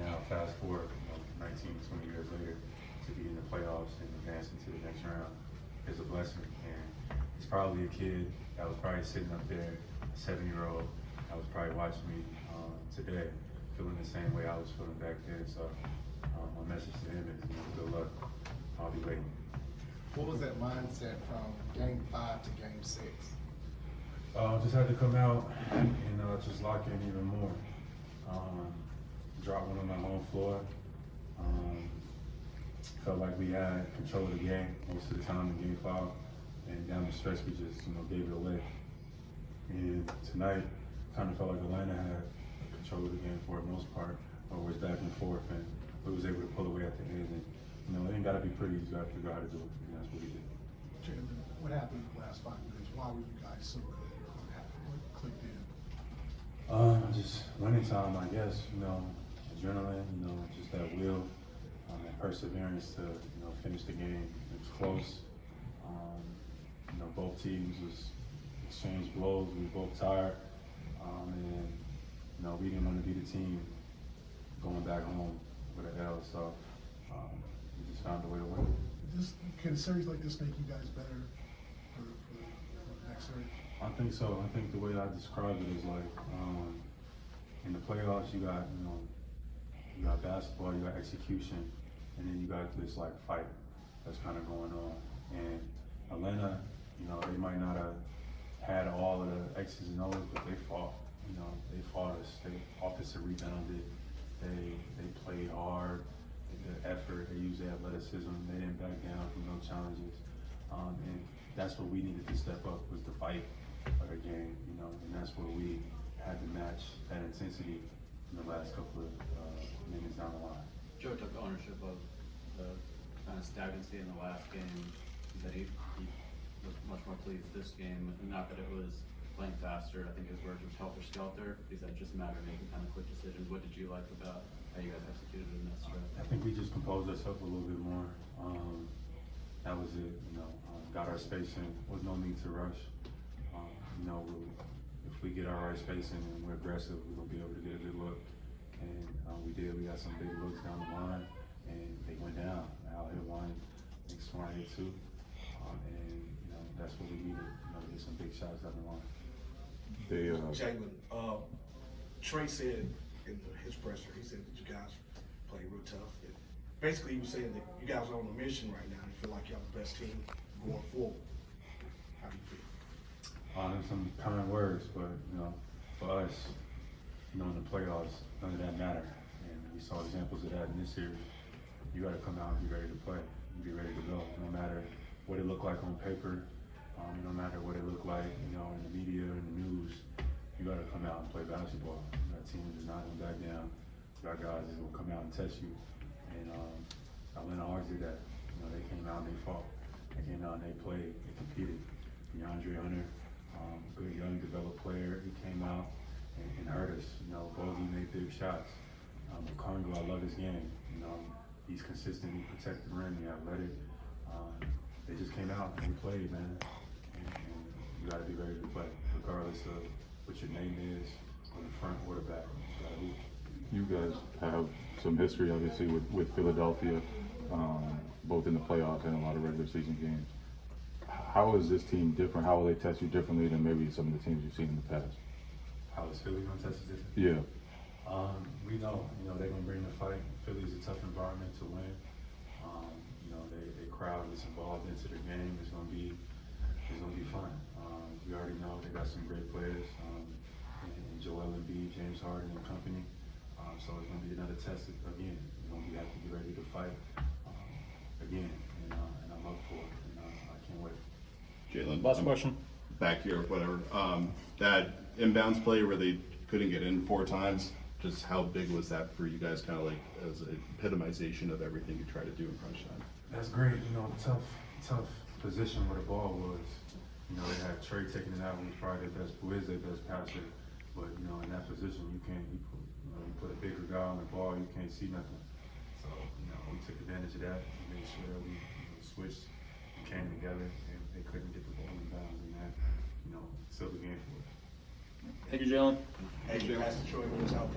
now fast forward, 19, 20 years later, to be in the playoffs and advancing to the next round is a blessing. And it's probably a kid that was probably sitting up there, a 7-year-old, that was probably watching me today, feeling the same way I was feeling back then. So my message to him is, good luck. I'll be waiting. What was that mindset from Game 5 to Game 6? Just had to come out and just lock in even more. Drop one on my home floor. Felt like we had control of the game most of the time in Game 5, and down the stretch we just gave it away. And tonight, kind of felt like Atlanta had control of the game for the most part, but it was back and forth, and we was able to pull away at the end. And it ain't got to be pretty. You got to figure out how to do it, and that's what we did. Jaylen, what happened in the last 5 minutes? Why were you guys so good? What happened? What clicked in? Just winning time, I guess. Adrenaline. Just that will, that perseverance to finish the game. It was close. Both teams was exchanged blows. We were both tired, and we didn't want to be the team going back home with an L. So we just found a way to win. Can a series like this make you guys better for the next series? I think so. I think the way I describe it is like in the playoffs, you got basketball, you got execution, and then you got this like fight that's kind of going on. And Atlanta, they might not have had all of the X's and O's, but they fought. They fought us. They offensive rebounded. They played hard. They did effort. They used their athleticism. They didn't back down from no challenges. And that's what we needed to step up, was the fight of the game. And that's where we had to match that intensity in the last couple of minutes down the line. Joe took ownership of the kind of stagnancy in the last game. He said he was much more pleased this game, not that it was playing faster. I think his words was helter-skelter. He said just a matter of making kind of quick decisions. What did you like about how you guys executed in that stretch? I think we just composed ourselves a little bit more. That was it. Got our spacing. Was no need to rush. If we get our right spacing and we're aggressive, we're gonna be able to get a good look. And we did. We got some big looks down the line, and they went down. Al hit one, I think Swan hit two, and that's what we needed. To get some big shots down the line. Jaylen, Trey said in his presser, he said that you guys played real tough. And basically, he was saying that you guys are on a mission right now and feel like you're the best team going forward. How do you feel? There's some kind words, but for us, in the playoffs, none of that matter. And we saw examples of that in this series. You got to come out and be ready to play, and be ready to go. No matter what it looked like on paper, no matter what it looked like, in the media and the news, you got to come out and play basketball. That team is not going to back down. You got guys that will come out and test you. And Atlanta always did that. They came out and they fought. They came out and they played. They competed. DeAndre Hunter, good young developed player. He came out and hurt us. Bogey made big shots. Congo, I love his game. He's consistent. He protects the rim. He athletic. They just came out and played, man. And you got to be ready to play, regardless of what your name is on the front or the back. You guys have some history, obviously, with Philadelphia, both in the playoffs and a lot of regular season games. How is this team different? How will they test you differently than maybe some of the teams you've seen in the past? How is Philly going to test us different? Yeah. We know, they're going to bring the fight. Philly's a tough environment to win. They crowd gets involved into the game. It's going to be fun. We already know they got some great players, and Joel Embiid, James Harden and company. So it's going to be another test again. We have to be ready to fight again, and I'm up for it, and I can't wait. Jaylen, Last question. back here, whatever. That inbounds play where they couldn't get in 4 times, just how big was that for you guys, kind of like as an epitomization of everything you try to do in crunch time? That's great. Tough position where the ball was. They had Trey taking it out, who was probably who is their best passer. But in that position, you put a bigger guy on the ball, you can't see nothing. So we took advantage of that and made sure that we switched and came together, and they couldn't get the ball in bounds, and that sealed the game for us. Thank you, Jaylen. Hey, Pastor Troy, what's out